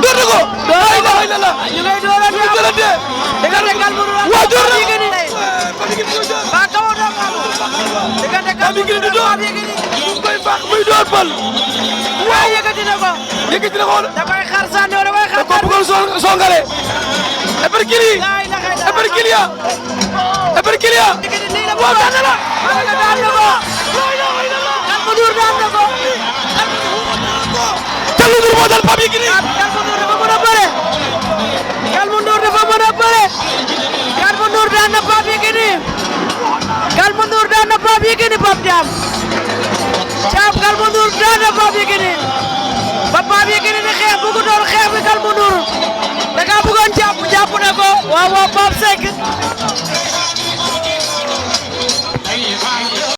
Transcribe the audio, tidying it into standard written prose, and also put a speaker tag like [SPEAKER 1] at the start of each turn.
[SPEAKER 1] door na ko la ilaha illallah
[SPEAKER 2] ñu ngay doorante diggante Galmoundou
[SPEAKER 1] waa door na
[SPEAKER 2] ba kaw do diggante
[SPEAKER 1] Galmoundou di door koy baax muy door bal
[SPEAKER 2] waaw yëkkati na ko da koy xar sànni da koy xar
[SPEAKER 1] ko bëggoon songale Eperkilia waaw daan na la
[SPEAKER 2] Galmoundou daan na ko
[SPEAKER 1] Galmoundou moo dal Pape Yékini
[SPEAKER 2] Galmoundou dafa mën a bëre Galmoundou daan na Pape Yékini Galmoundou daan na Pape Yékini Pape Thiam Galmoundou daan na Pape Yékini ba Pape Yékini di xeex bëgg doon xeex bi Galmoundou da ka bëggoon jàpp na ko waaw Pape Seck